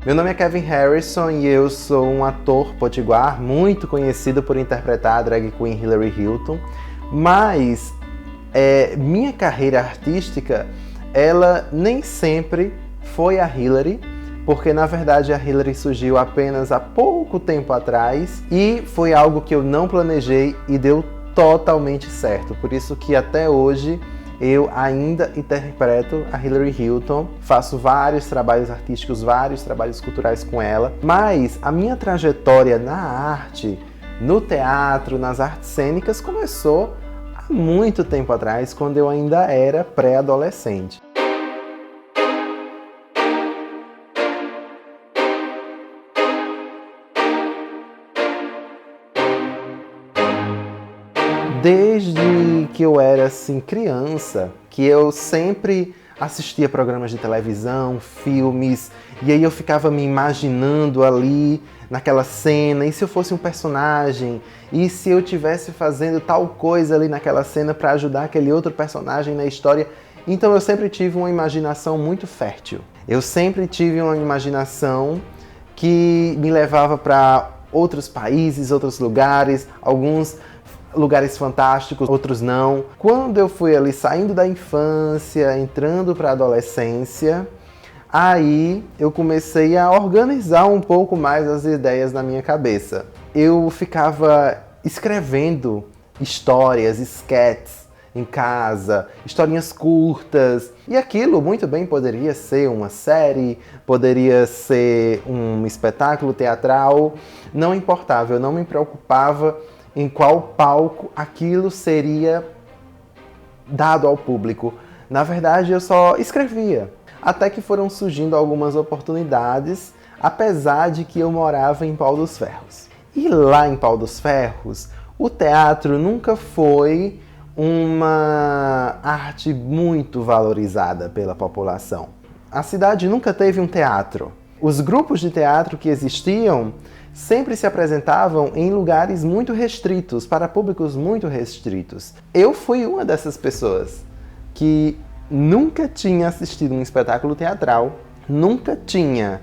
Meu nome é Kevin Harrison e eu sou um ator potiguar muito conhecido por interpretar a drag queen Hilary Hilton, mas minha carreira artística, ela nem sempre foi a Hilary, porque na verdade a Hilary surgiu apenas há pouco tempo atrás e foi algo que eu não planejei e deu totalmente certo. Por isso que até hoje eu ainda interpreto a Hilary Hilton, faço vários trabalhos artísticos, vários trabalhos culturais com ela, mas a minha trajetória na arte, no teatro, nas artes cênicas começou há muito tempo atrás, quando eu ainda era pré-adolescente. Desde que eu era assim criança, que eu sempre assistia programas de televisão, filmes, e aí eu ficava me imaginando ali naquela cena, e se eu fosse um personagem, e se eu estivesse fazendo tal coisa ali naquela cena para ajudar aquele outro personagem na história. Então eu sempre tive uma imaginação muito fértil. Eu sempre tive uma imaginação que me levava para outros países, outros lugares, alguns lugares fantásticos, outros não. Quando eu fui ali saindo da infância, entrando para a adolescência, aí eu comecei a organizar um pouco mais as ideias na minha cabeça. Eu ficava escrevendo histórias, sketches em casa, historinhas curtas, e aquilo muito bem poderia ser uma série, poderia ser um espetáculo teatral, não importava, eu não me preocupava em qual palco aquilo seria dado ao público. Na verdade, eu só escrevia. Até que foram surgindo algumas oportunidades, apesar de que eu morava em Pau dos Ferros. E lá em Pau dos Ferros, o teatro nunca foi uma arte muito valorizada pela população. A cidade nunca teve um teatro. Os grupos de teatro que existiam sempre se apresentavam em lugares muito restritos, para públicos muito restritos. Eu fui uma dessas pessoas que nunca tinha assistido um espetáculo teatral, nunca tinha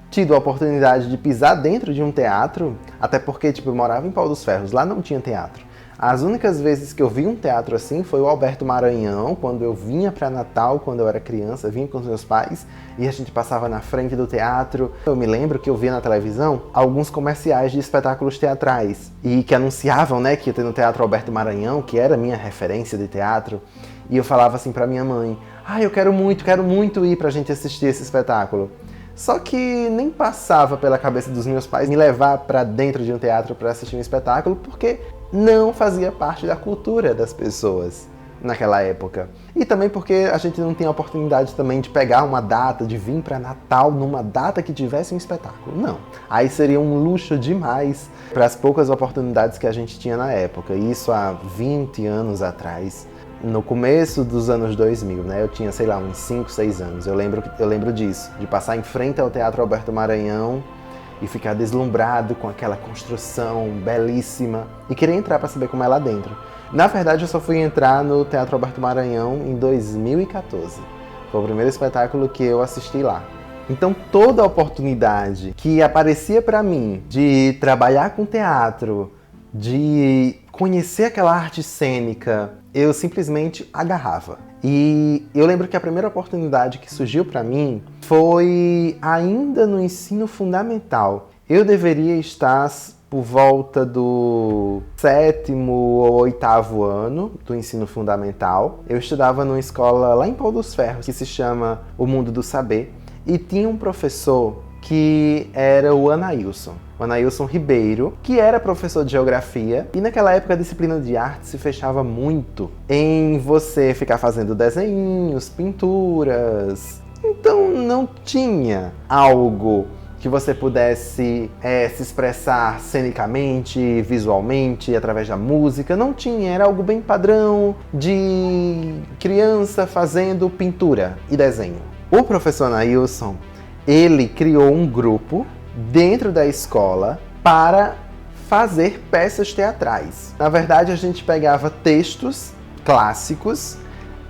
tido a oportunidade de pisar dentro de um teatro, até porque eu morava em Pau dos Ferros, lá não tinha teatro. As únicas vezes que eu vi um teatro assim foi o Alberto Maranhão, quando eu vinha para Natal, quando eu era criança, vinha com os meus pais e a gente passava na frente do teatro. Eu me lembro que eu via na televisão alguns comerciais de espetáculos teatrais e que anunciavam, que ia ter no Teatro Alberto Maranhão, que era a minha referência de teatro, e eu falava assim para minha mãe: eu quero muito ir pra gente assistir esse espetáculo. Só que nem passava pela cabeça dos meus pais me levar para dentro de um teatro para assistir um espetáculo, porque não fazia parte da cultura das pessoas naquela época. E também porque a gente não tinha a oportunidade também de pegar uma data, de vir para Natal numa data que tivesse um espetáculo. Não. Aí seria um luxo demais para as poucas oportunidades que a gente tinha na época. Isso há 20 anos atrás. No começo dos anos 2000, eu tinha, uns 5, 6 anos. Eu lembro disso, de passar em frente ao Teatro Alberto Maranhão e ficar deslumbrado com aquela construção belíssima e querer entrar para saber como é lá dentro. Na verdade, eu só fui entrar no Teatro Alberto Maranhão em 2014. Foi o primeiro espetáculo que eu assisti lá. Então, toda oportunidade que aparecia para mim de trabalhar com teatro, de conhecer aquela arte cênica, eu simplesmente agarrava. E eu lembro que a primeira oportunidade que surgiu para mim foi ainda no ensino fundamental. Eu deveria estar por volta do 7º ou 8º ano do ensino fundamental. Eu estudava numa escola lá em Pau dos Ferros, que se chama O Mundo do Saber, e tinha um professor que era o Anailson Ribeiro, que era professor de geografia, e naquela época a disciplina de arte se fechava muito em você ficar fazendo desenhos, pinturas. Então não tinha algo que você pudesse se expressar cenicamente, visualmente, através da música. Não tinha, era algo bem padrão de criança fazendo pintura e desenho. O professor Anailson, ele criou um grupo dentro da escola para fazer peças teatrais. Na verdade, a gente pegava textos clássicos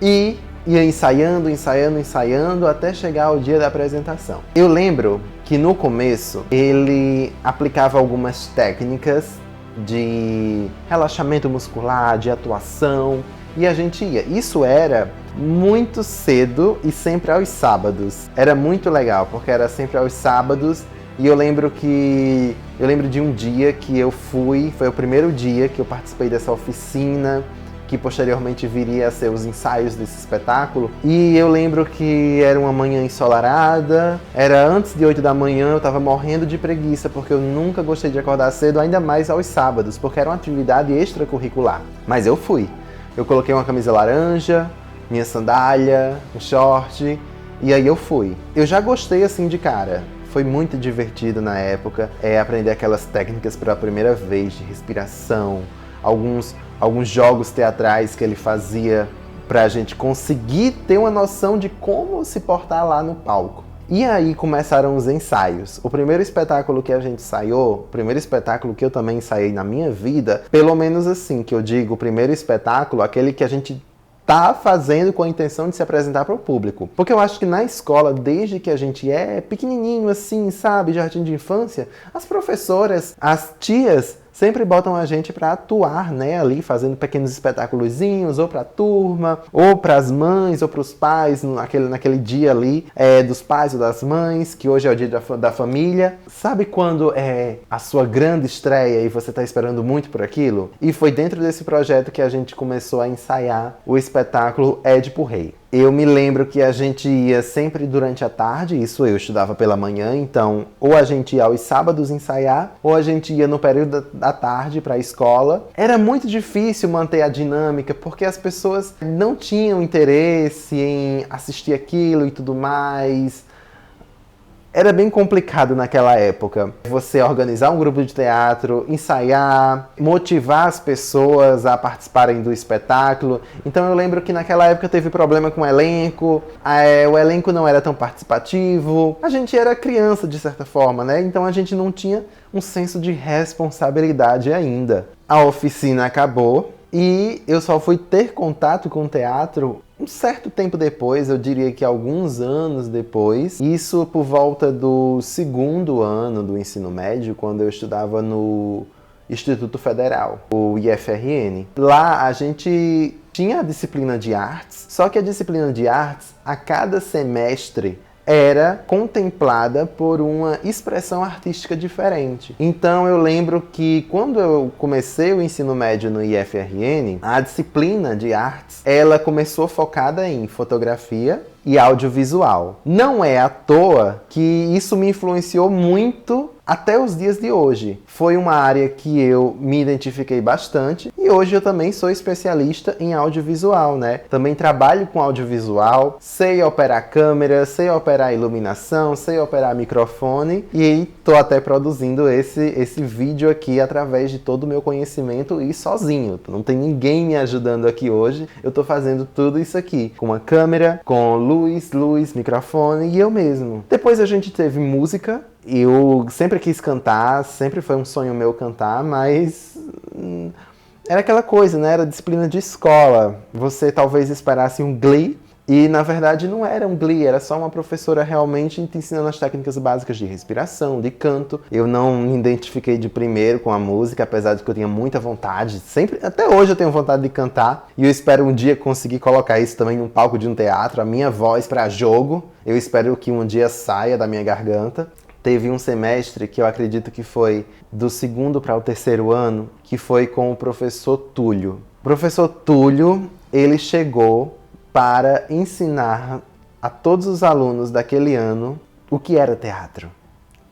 e ia ensaiando, ensaiando, ensaiando até chegar ao dia da apresentação. Eu lembro que no começo ele aplicava algumas técnicas de relaxamento muscular, de atuação, e a gente ia. Isso era muito cedo e sempre aos sábados. Era muito legal, porque era sempre aos sábados. E eu lembro de um dia que eu fui, foi o primeiro dia que eu participei dessa oficina, que posteriormente viria a ser os ensaios desse espetáculo. E eu lembro que era uma manhã ensolarada, era antes de 8 da manhã, eu tava morrendo de preguiça, porque eu nunca gostei de acordar cedo, ainda mais aos sábados, porque era uma atividade extracurricular. Mas eu fui. Eu coloquei uma camisa laranja, minha sandália, um short, e aí eu fui. Eu já gostei assim de cara. Foi muito divertido na época, aprender aquelas técnicas pela primeira vez de respiração, alguns jogos teatrais que ele fazia pra gente conseguir ter uma noção de como se portar lá no palco. E aí começaram os ensaios. O primeiro espetáculo que a gente ensaiou, o primeiro espetáculo que eu também ensaiei na minha vida, pelo menos assim, que eu digo, o primeiro espetáculo, aquele que a gente tá fazendo com a intenção de se apresentar para o público. Porque eu acho que na escola, desde que a gente é pequenininho assim, sabe, jardim de infância, as professoras, as tias, sempre botam a gente para atuar, né, ali, fazendo pequenos espetáculozinhos, ou para a turma, ou para as mães, ou para os pais, naquele dia ali, dos pais ou das mães, que hoje é o dia da família. Sabe quando é a sua grande estreia e você está esperando muito por aquilo? E foi dentro desse projeto que a gente começou a ensaiar o espetáculo Édipo Rei. Eu me lembro que a gente ia sempre durante a tarde, isso eu estudava pela manhã, então ou a gente ia aos sábados ensaiar, ou a gente ia no período da tarde para a escola. Era muito difícil manter a dinâmica, porque as pessoas não tinham interesse em assistir aquilo e tudo mais. Era bem complicado naquela época. Você organizar um grupo de teatro, ensaiar, motivar as pessoas a participarem do espetáculo. Então eu lembro que naquela época teve problema com o elenco elenco não era tão participativo. A gente era criança de certa forma, né? Então a gente não tinha um senso de responsabilidade ainda. A oficina acabou e eu só fui ter contato com o teatro um certo tempo depois, eu diria que alguns anos depois, isso por volta do segundo ano do ensino médio, quando eu estudava no Instituto Federal, o IFRN. Lá a gente tinha a disciplina de artes, só que a disciplina de artes, a cada semestre, era contemplada por uma expressão artística diferente. Então eu lembro que quando eu comecei o ensino médio no IFRN, a disciplina de artes, ela começou focada em fotografia e audiovisual. Não é à toa que isso me influenciou muito até os dias de hoje. Foi uma área que eu me identifiquei bastante e hoje eu também sou especialista em audiovisual, né? Também trabalho com audiovisual, sei operar câmera, sei operar iluminação, sei operar microfone e tô até produzindo esse vídeo aqui através de todo o meu conhecimento e sozinho. Não tem ninguém me ajudando aqui hoje. Eu tô fazendo tudo isso aqui com uma câmera, com luz, microfone e eu mesmo. Depois a gente teve música. Eu sempre quis cantar, sempre foi um sonho meu cantar, mas era aquela coisa, né? Era disciplina de escola. Você talvez esperasse um Glee e, na verdade, não era um Glee, era só uma professora realmente te ensinando as técnicas básicas de respiração, de canto. Eu não me identifiquei de primeiro com a música, apesar de que eu tinha muita vontade. Sempre, até hoje eu tenho vontade de cantar e eu espero um dia conseguir colocar isso também num palco de um teatro, a minha voz para jogo. Eu espero que um dia saia da minha garganta. Teve um semestre que eu acredito que foi do segundo para o terceiro ano, que foi com o professor Túlio. O professor Túlio, ele chegou para ensinar a todos os alunos daquele ano o que era teatro.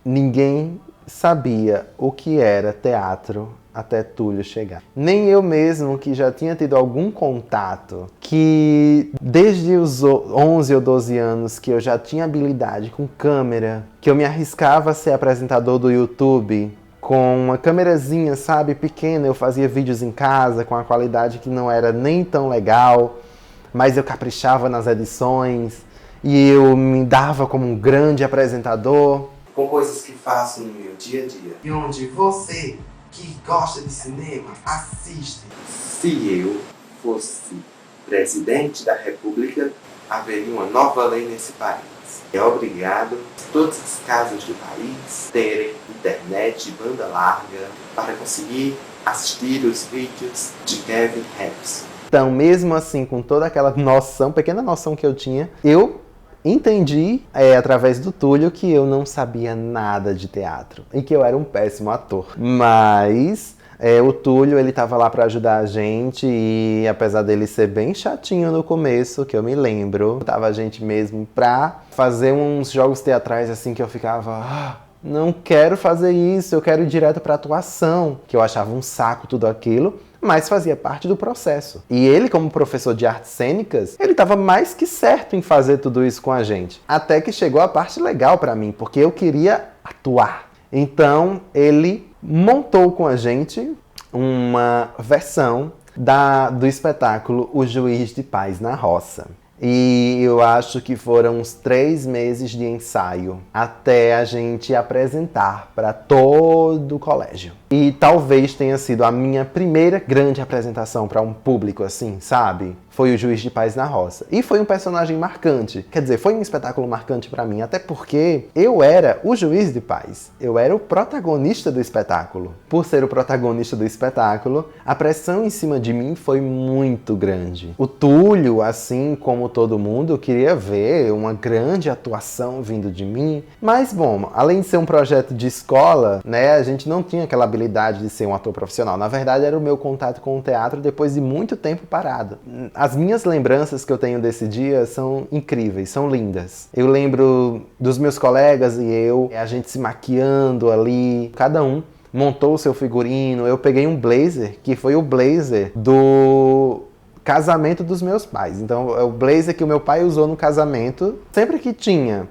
Ninguém sabia o que era teatro até Túlio chegar. Nem eu mesmo, que já tinha tido algum contato, que desde os 11 ou 12 anos que eu já tinha habilidade com câmera, que eu me arriscava a ser apresentador do YouTube, com uma câmerazinha, sabe, pequena, eu fazia vídeos em casa com a qualidade que não era nem tão legal, mas eu caprichava nas edições e eu me dava como um grande apresentador. Com coisas que faço no meu dia a dia. E onde você que gosta de cinema, assiste. Se eu fosse presidente da República, haveria uma nova lei nesse país. É obrigado todas as casas do país terem internet e banda larga para conseguir assistir os vídeos de Kevin Harrison. Então, mesmo assim, com toda aquela noção, pequena noção que eu tinha, eu entendi, através do Túlio, que eu não sabia nada de teatro e que eu era um péssimo ator. Mas o Túlio, ele estava lá para ajudar a gente e, apesar dele ser bem chatinho no começo, que eu me lembro, tava a gente mesmo pra fazer uns jogos teatrais assim que eu ficava... não quero fazer isso, eu quero ir direto pra atuação, que eu achava um saco tudo aquilo, mas fazia parte do processo. E ele, como professor de artes cênicas, ele estava mais que certo em fazer tudo isso com a gente. Até que chegou a parte legal pra mim, porque eu queria atuar. Então, ele montou com a gente uma versão do espetáculo O Juiz de Paz na Roça. E eu acho que foram uns 3 meses de ensaio até a gente apresentar para todo o colégio. E talvez tenha sido a minha primeira grande apresentação para um público assim, sabe? Foi o Juiz de Paz na Roça. E foi um personagem marcante. Quer dizer, foi um espetáculo marcante para mim, até porque eu era o Juiz de Paz. Eu era o protagonista do espetáculo. Por ser o protagonista do espetáculo, a pressão em cima de mim foi muito grande. O Túlio, assim como todo mundo, queria ver uma grande atuação vindo de mim. Mas, bom, além de ser um projeto de escola, né, a gente não tinha aquela habilidade de ser um ator profissional. Na verdade, era o meu contato com o teatro depois de muito tempo parado. As minhas lembranças que eu tenho desse dia são incríveis, são lindas. Eu lembro dos meus colegas e eu, a gente se maquiando ali, cada um montou o seu figurino. Eu peguei um blazer, que foi o blazer do casamento dos meus pais. Então, é o blazer que o meu pai usou no casamento. Sempre que tinha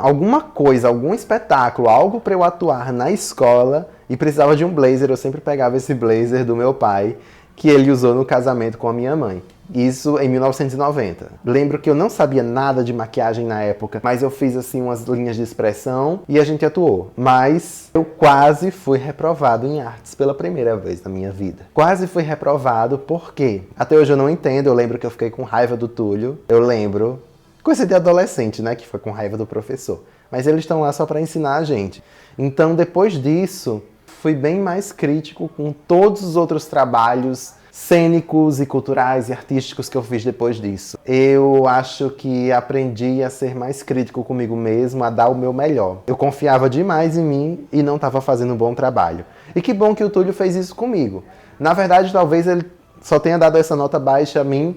alguma coisa, algum espetáculo, algo para eu atuar na escola e precisava de um blazer, eu sempre pegava esse blazer do meu pai, que ele usou no casamento com a minha mãe. Isso em 1990. Lembro que eu não sabia nada de maquiagem na época, mas eu fiz assim umas linhas de expressão e a gente atuou. Mas eu quase fui reprovado em artes pela primeira vez na minha vida. Quase fui reprovado porque até hoje eu não entendo. Eu lembro que eu fiquei com raiva do Túlio. Eu lembro, coisa de adolescente, né, que foi com raiva do professor. Mas eles estão lá só para ensinar a gente. Então, depois disso, fui bem mais crítico com todos os outros trabalhos cênicos e culturais e artísticos que eu fiz depois disso. Eu acho que aprendi a ser mais crítico comigo mesmo, a dar o meu melhor. Eu confiava demais em mim e não estava fazendo um bom trabalho. E que bom que o Túlio fez isso comigo. Na verdade, talvez ele só tenha dado essa nota baixa a mim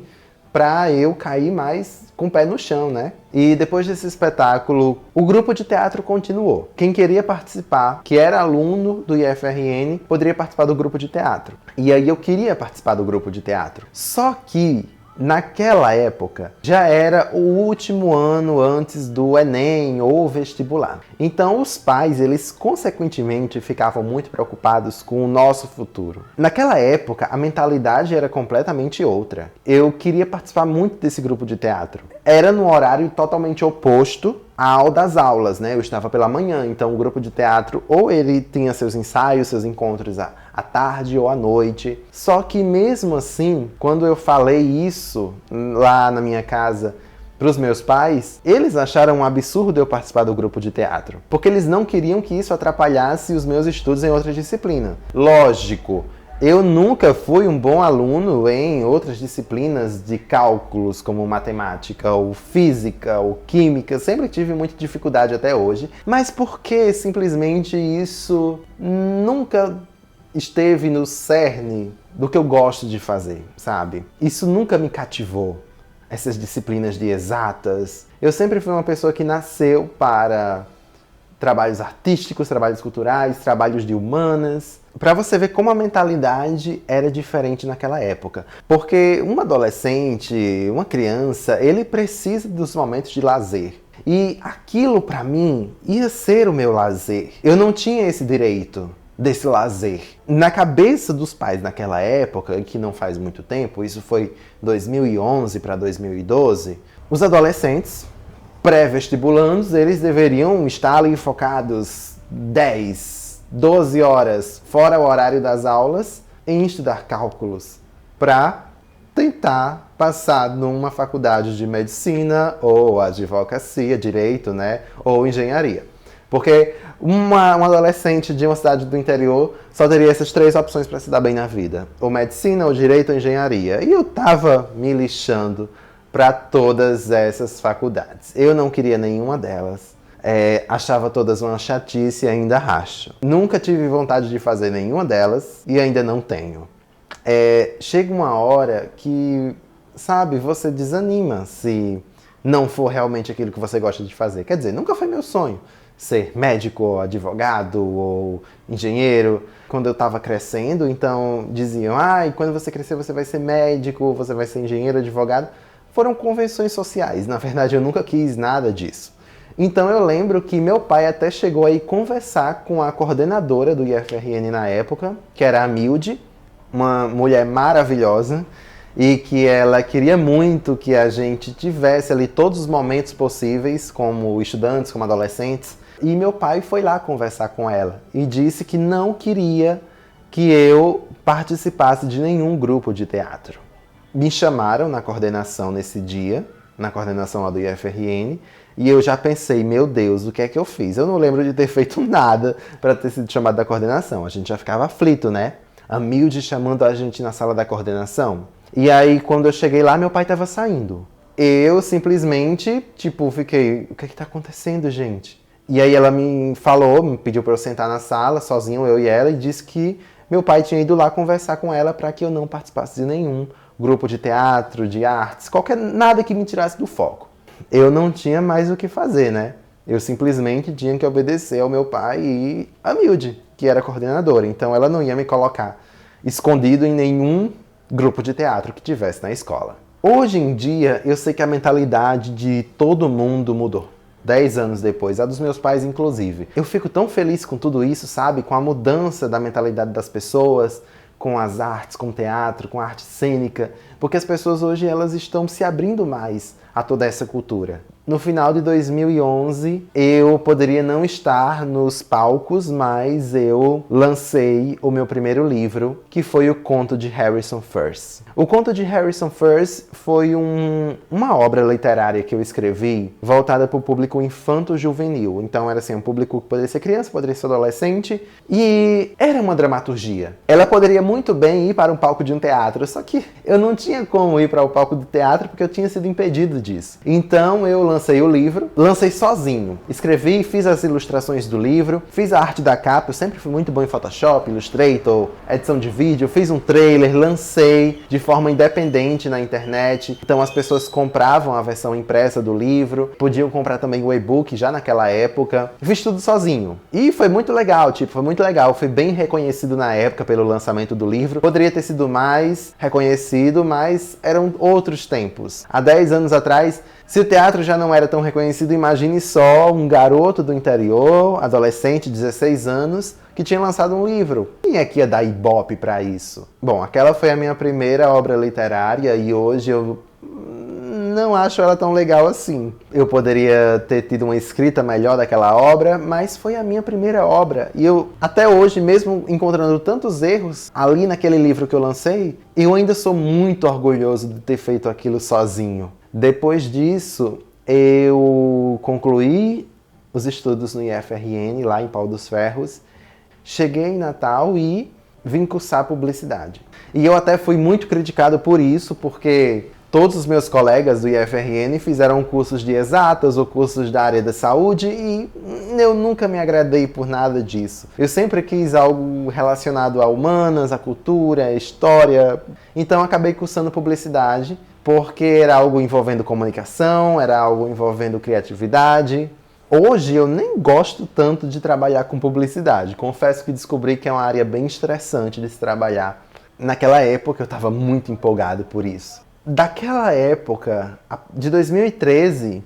para eu cair mais com o pé no chão, né? E depois desse espetáculo, o grupo de teatro continuou. Quem queria participar, que era aluno do IFRN, poderia participar do grupo de teatro. E aí eu queria participar do grupo de teatro. Só que, naquela época, já era o último ano antes do Enem ou vestibular. Então os pais, eles consequentemente ficavam muito preocupados com o nosso futuro. Naquela época, a mentalidade era completamente outra. Eu queria participar muito desse grupo de teatro. Era no horário totalmente oposto ao das aulas, né? Eu estava pela manhã, então o grupo de teatro ou ele tinha seus ensaios, seus encontros à tarde ou à noite. Só que mesmo assim, quando eu falei isso lá na minha casa para os meus pais, eles acharam um absurdo eu participar do grupo de teatro, porque eles não queriam que isso atrapalhasse os meus estudos em outra disciplina. Lógico, eu nunca fui um bom aluno em outras disciplinas de cálculos, como matemática, ou física, ou química. Sempre tive muita dificuldade até hoje. Mas porque simplesmente isso nunca esteve no cerne do que eu gosto de fazer, sabe? Isso nunca me cativou. Essas disciplinas de exatas. Eu sempre fui uma pessoa que nasceu para trabalhos artísticos, trabalhos culturais, trabalhos de humanas. Para você ver como a mentalidade era diferente naquela época. Porque um adolescente, uma criança, ele precisa dos momentos de lazer. E aquilo, para mim, ia ser o meu lazer. Eu não tinha esse direito desse lazer. Na cabeça dos pais naquela época, que não faz muito tempo, isso foi 2011 para 2012, os adolescentes pré-vestibulandos, eles deveriam estar ali focados 10, 12 horas fora o horário das aulas em estudar cálculos para tentar passar numa faculdade de medicina ou advocacia, direito, né? Ou engenharia. Porque um adolescente de uma cidade do interior só teria essas 3 opções para se dar bem na vida. Ou medicina, ou direito, ou engenharia. E eu tava me lixando para todas essas faculdades. Eu não queria nenhuma delas. Achava todas uma chatice e ainda racho. Nunca tive vontade de fazer nenhuma delas e ainda não tenho. Chega uma hora que, sabe, você desanima se não for realmente aquilo que você gosta de fazer. Quer dizer, nunca foi meu sonho ser médico, ou advogado, ou engenheiro. Quando eu estava crescendo, então diziam, quando você crescer você vai ser médico, você vai ser engenheiro, advogado. Foram convenções sociais, na verdade eu nunca quis nada disso. Então eu lembro que meu pai até chegou a ir conversar com a coordenadora do IFRN na época, que era a Milde, uma mulher maravilhosa, e que ela queria muito que a gente tivesse ali todos os momentos possíveis, como estudantes, como adolescentes. E meu pai foi lá conversar com ela e disse que não queria que eu participasse de nenhum grupo de teatro. Me chamaram na coordenação nesse dia, na coordenação lá do IFRN, e eu já pensei, meu Deus, o que é que eu fiz? Eu não lembro de ter feito nada para ter sido chamado da coordenação. A gente já ficava aflito, né? A Milde chamando a gente na sala da coordenação. E aí, quando eu cheguei lá, meu pai estava saindo. Eu simplesmente, fiquei, o que tá acontecendo, gente? E aí ela me falou, me pediu para eu sentar na sala, sozinho, eu e ela, e disse que meu pai tinha ido lá conversar com ela para que eu não participasse de nenhum grupo de teatro, de artes, nada que me tirasse do foco. Eu não tinha mais o que fazer, né? Eu simplesmente tinha que obedecer ao meu pai e a Milde, que era coordenadora. Então ela não ia me colocar escondido em nenhum grupo de teatro que tivesse na escola. Hoje em dia, eu sei que a mentalidade de todo mundo mudou. 10 anos depois, a dos meus pais inclusive. Eu fico tão feliz com tudo isso, sabe? Com a mudança da mentalidade das pessoas, com as artes, com o teatro, com a arte cênica, porque as pessoas hoje elas estão se abrindo mais a toda essa cultura. No final de 2011, eu poderia não estar nos palcos, mas eu lancei o meu primeiro livro, que foi o Conto de Harrison Furse. O Conto de Harrison Furse foi uma obra literária que eu escrevi voltada para o público infanto-juvenil. Então era assim, um público que poderia ser criança, poderia ser adolescente, e era uma dramaturgia. Ela poderia muito bem ir para um palco de um teatro, só que eu não tinha como ir para o palco do teatro porque eu tinha sido impedido disso. Então eu lancei o livro, lancei sozinho. Escrevi, fiz as ilustrações do livro, fiz a arte da capa, eu sempre fui muito bom em Photoshop, Illustrator, edição de vídeo, fiz um trailer, lancei de forma independente na internet. Então as pessoas compravam a versão impressa do livro, podiam comprar também o e-book já naquela época. Fiz tudo sozinho. E foi muito legal, foi muito legal. Fui bem reconhecido na época pelo lançamento do livro. Poderia ter sido mais reconhecido, mas eram outros tempos. Há 10 anos atrás, se o teatro já não era tão reconhecido, imagine só um garoto do interior, adolescente, 16 anos, que tinha lançado um livro. Quem é que ia dar ibope para isso? Bom, aquela foi a minha primeira obra literária e hoje eu não acho ela tão legal assim. Eu poderia ter tido uma escrita melhor daquela obra, mas foi a minha primeira obra. E eu, até hoje, mesmo encontrando tantos erros ali naquele livro que eu lancei, eu ainda sou muito orgulhoso de ter feito aquilo sozinho. Depois disso, eu concluí os estudos no IFRN, lá em Pau dos Ferros. Cheguei em Natal e vim cursar publicidade. E eu até fui muito criticado por isso, porque todos os meus colegas do IFRN fizeram cursos de exatas ou cursos da área da saúde e eu nunca me agradei por nada disso. Eu sempre quis algo relacionado a humanas, a cultura, a história. Então acabei cursando publicidade, porque era algo envolvendo comunicação, era algo envolvendo criatividade. Hoje eu nem gosto tanto de trabalhar com publicidade. Confesso que descobri que é uma área bem estressante de se trabalhar. Naquela época eu estava muito empolgado por isso. Daquela época, de 2013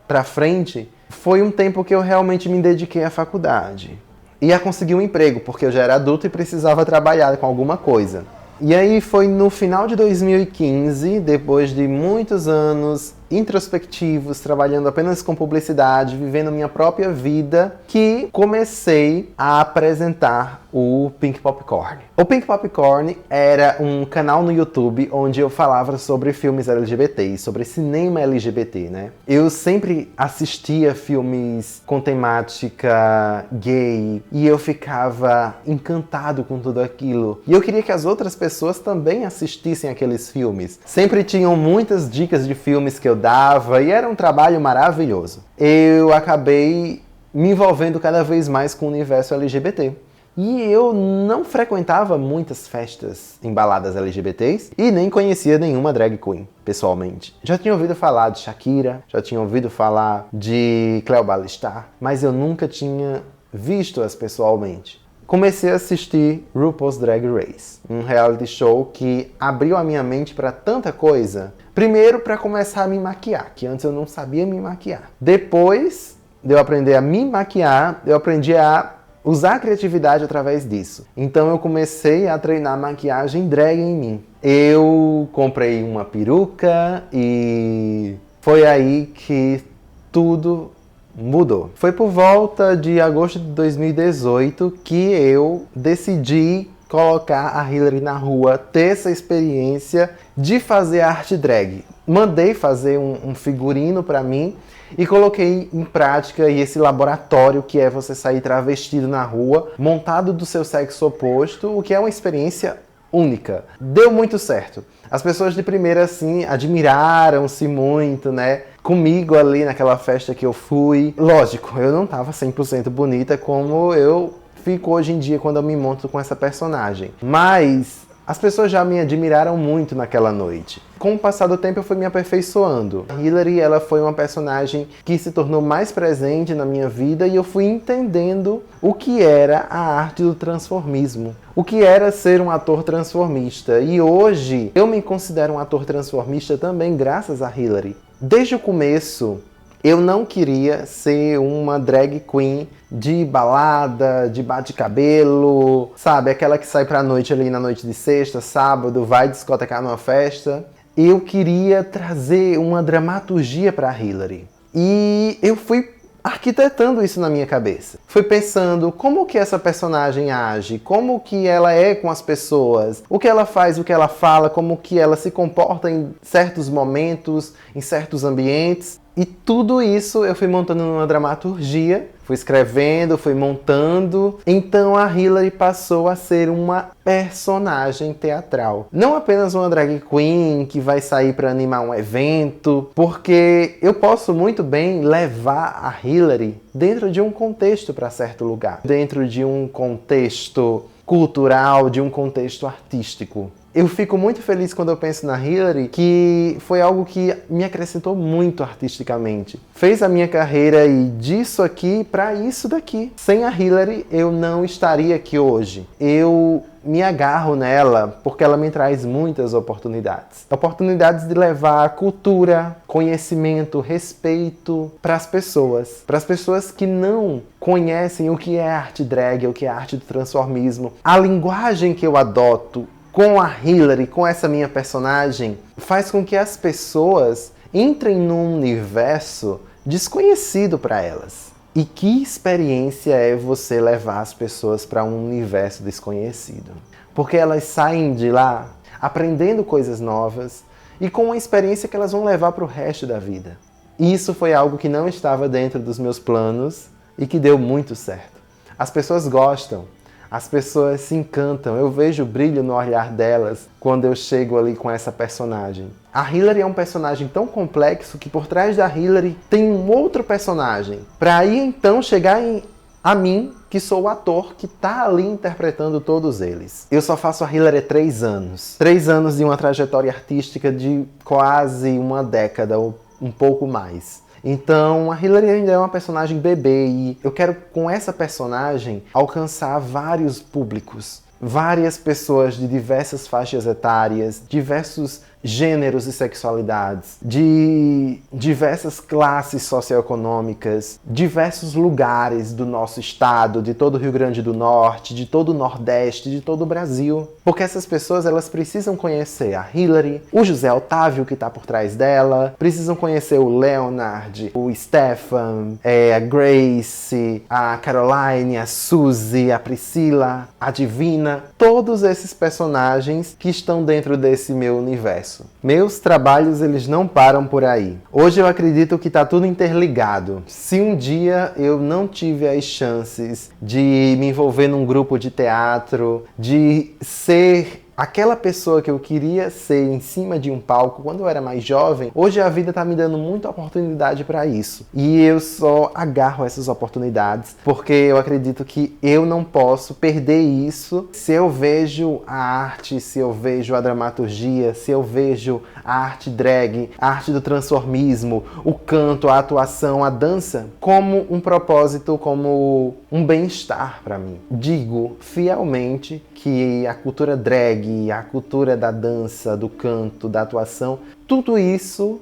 para frente, foi um tempo que eu realmente me dediquei à faculdade. E a conseguir um emprego, porque eu já era adulto e precisava trabalhar com alguma coisa. E aí foi no final de 2015, depois de muitos anos introspectivos, trabalhando apenas com publicidade, vivendo minha própria vida, que comecei a apresentar o Pink Popcorn. O Pink Popcorn era um canal no YouTube onde eu falava sobre filmes LGBT, sobre cinema LGBT, né? Eu sempre assistia filmes com temática gay e eu ficava encantado com tudo aquilo. E eu queria que as outras pessoas também assistissem aqueles filmes. Sempre tinham muitas dicas de filmes que eu dava e era um trabalho maravilhoso. Eu acabei me envolvendo cada vez mais com o universo LGBT. E eu não frequentava muitas festas em baladas LGBTs e nem conhecia nenhuma drag queen, pessoalmente. Já tinha ouvido falar de Shakira, já tinha ouvido falar de Cleo Balistar, mas eu nunca tinha visto-as pessoalmente. Comecei a assistir RuPaul's Drag Race, um reality show que abriu a minha mente para tanta coisa. Primeiro, para começar a me maquiar, que antes eu não sabia me maquiar. Depois de eu aprender a me maquiar, eu aprendi a usar a criatividade através disso. Então eu comecei a treinar maquiagem drag em mim. Eu comprei uma peruca e foi aí que tudo mudou. Foi por volta de agosto de 2018 que eu decidi colocar a Hilary na rua, ter essa experiência de fazer arte drag. Mandei fazer um figurino para mim e coloquei em prática esse laboratório que é você sair travestido na rua, montado do seu sexo oposto, o que é uma experiência única. Deu muito certo. As pessoas de primeira, assim, admiraram-se muito, né? Comigo ali naquela festa que eu fui. Lógico, eu não tava 100% bonita como eu fico hoje em dia quando eu me monto com essa personagem. Mas as pessoas já me admiraram muito naquela noite. Com o passar do tempo eu fui me aperfeiçoando. A Hilary, ela foi uma personagem que se tornou mais presente na minha vida e eu fui entendendo o que era a arte do transformismo. O que era ser um ator transformista. E hoje eu me considero um ator transformista também graças a Hilary. Desde o começo, eu não queria ser uma drag queen de balada, de bate-cabelo, sabe? Aquela que sai pra noite ali na noite de sexta, sábado, vai discotecar numa festa. Eu queria trazer uma dramaturgia pra Hilary. E eu fui arquitetando isso na minha cabeça. Fui pensando como que essa personagem age, como que ela é com as pessoas, o que ela faz, o que ela fala, como que ela se comporta em certos momentos, em certos ambientes. E tudo isso eu fui montando numa dramaturgia, fui escrevendo, fui montando. Então a Hilary passou a ser uma personagem teatral. Não apenas uma drag queen que vai sair para animar um evento, porque eu posso muito bem levar a Hilary dentro de um contexto para certo lugar, dentro de um contexto cultural, de um contexto artístico. Eu fico muito feliz quando eu penso na Hilary, que foi algo que me acrescentou muito artisticamente. Fez a minha carreira ir disso aqui para isso daqui. Sem a Hilary, eu não estaria aqui hoje. Eu me agarro nela porque ela me traz muitas oportunidades. Oportunidades de levar cultura, conhecimento, respeito para as pessoas que não conhecem o que é arte drag, o que é arte do transformismo. A linguagem que eu adoto com a Hilary, com essa minha personagem, faz com que as pessoas entrem num universo desconhecido para elas. E que experiência é você levar as pessoas para um universo desconhecido? Porque elas saem de lá aprendendo coisas novas e com uma experiência que elas vão levar para o resto da vida. E isso foi algo que não estava dentro dos meus planos e que deu muito certo. As pessoas gostam. As pessoas se encantam, eu vejo o brilho no olhar delas quando eu chego ali com essa personagem. A Hilary é um personagem tão complexo que por trás da Hilary tem um outro personagem. Para aí então chegar a mim, que sou o ator que está ali interpretando todos eles. Eu só faço a Hilary há 3 anos. 3 anos de uma trajetória artística de quase uma década ou um pouco mais. Então, a Hilary ainda é uma personagem bebê e eu quero, com essa personagem, alcançar vários públicos. Várias pessoas de diversas faixas etárias, diversos gêneros e sexualidades, de diversas classes socioeconômicas, diversos lugares do nosso estado, de todo o Rio Grande do Norte, de todo o Nordeste, de todo o Brasil. Porque essas pessoas, elas precisam conhecer a Hillary, o José Otávio que está por trás dela, precisam conhecer o Leonard, o Stefan, a Grace, a Caroline, a Suzy, a Priscila, a Divina, todos esses personagens que estão dentro desse meu universo. Meus trabalhos, eles não param por aí. Hoje eu acredito que está tudo interligado. Se um dia eu não tive as chances de me envolver num grupo de teatro, de ser aquela pessoa que eu queria ser em cima de um palco quando eu era mais jovem, hoje a vida tá me dando muita oportunidade para isso. E eu só agarro essas oportunidades porque eu acredito que eu não posso perder isso se eu vejo a arte, se eu vejo a dramaturgia, se eu vejo a arte drag, a arte do transformismo, o canto, a atuação, a dança, como um propósito, como um bem-estar para mim. Digo fielmente que a cultura drag, a cultura da dança, do canto, da atuação, tudo isso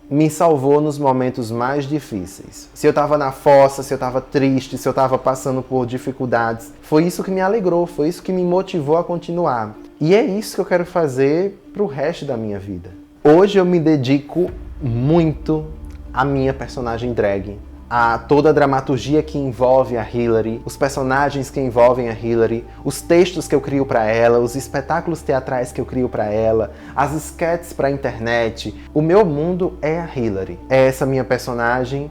me salvou nos momentos mais difíceis. Se eu estava na fossa, se eu estava triste, se eu estava passando por dificuldades, foi isso que me alegrou, foi isso que me motivou a continuar. E é isso que eu quero fazer para o resto da minha vida. Hoje eu me dedico muito à minha personagem drag, a toda a dramaturgia que envolve a Hillary, os personagens que envolvem a Hillary, os textos que eu crio para ela, os espetáculos teatrais que eu crio para ela, as sketches para a internet. O meu mundo é a Hillary. É essa minha personagem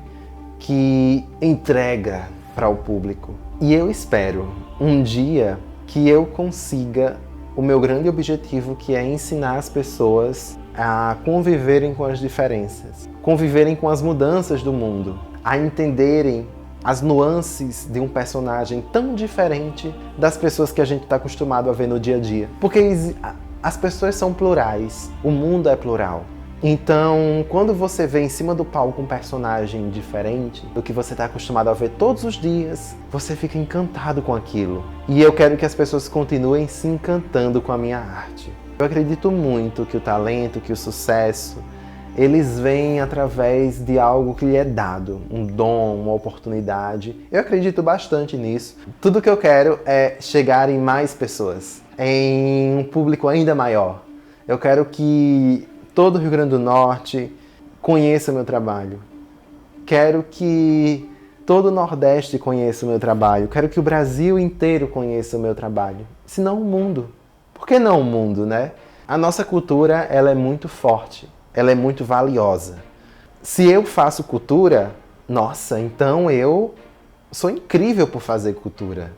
que entrega para o público. E eu espero um dia que eu consiga o meu grande objetivo, que é ensinar as pessoas a conviverem com as diferenças, conviverem com as mudanças do mundo, a entenderem as nuances de um personagem tão diferente das pessoas que a gente está acostumado a ver no dia a dia. Porque as pessoas são plurais, o mundo é plural. Então, quando você vê em cima do palco um personagem diferente do que você está acostumado a ver todos os dias, você fica encantado com aquilo. E eu quero que as pessoas continuem se encantando com a minha arte. Eu acredito muito que o talento, que o sucesso, eles vêm através de algo que lhe é dado, um dom, uma oportunidade. Eu acredito bastante nisso. Tudo que eu quero é chegar em mais pessoas, em um público ainda maior. Eu quero que todo o Rio Grande do Norte conheça o meu trabalho. Quero que todo o Nordeste conheça o meu trabalho. Quero que o Brasil inteiro conheça o meu trabalho. Se não o mundo. Por que não o mundo, né? A nossa cultura, ela é muito forte. Ela é muito valiosa. Se eu faço cultura, nossa, então eu sou incrível por fazer cultura.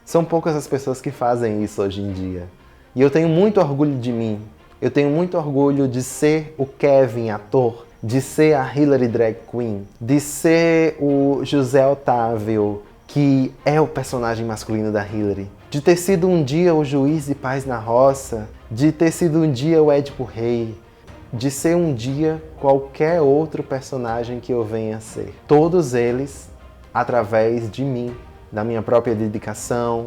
São poucas as pessoas que fazem isso hoje em dia. E eu tenho muito orgulho de mim. Eu tenho muito orgulho de ser o Kevin, ator, de ser a Hillary Drag Queen, de ser o José Otávio, que é o personagem masculino da Hillary, de ter sido um dia o juiz de paz na roça, de ter sido um dia o Édipo Rei, de ser um dia qualquer outro personagem que eu venha a ser. Todos eles através de mim, da minha própria dedicação,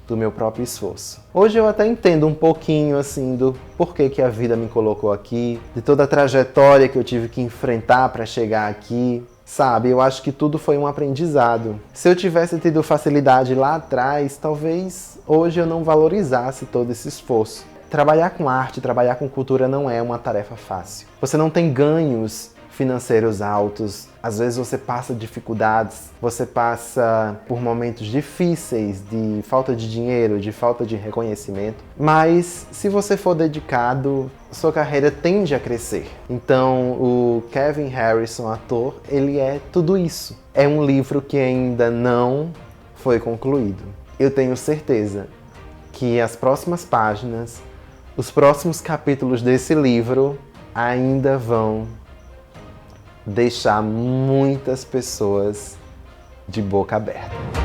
do meu próprio esforço. Hoje eu até entendo um pouquinho assim do porquê que a vida me colocou aqui, de toda a trajetória que eu tive que enfrentar para chegar aqui. Sabe, eu acho que tudo foi um aprendizado. Se eu tivesse tido facilidade lá atrás, talvez hoje eu não valorizasse todo esse esforço. Trabalhar com arte, trabalhar com cultura não é uma tarefa fácil. Você não tem ganhos financeiros altos, às vezes você passa dificuldades, você passa por momentos difíceis de falta de dinheiro, de falta de reconhecimento, mas se você for dedicado, sua carreira tende a crescer. Então o Kevin Harrison, ator, ele é tudo isso. É um livro que ainda não foi concluído. Eu tenho certeza que as próximas páginas, os próximos capítulos desse livro ainda vão deixar muitas pessoas de boca aberta.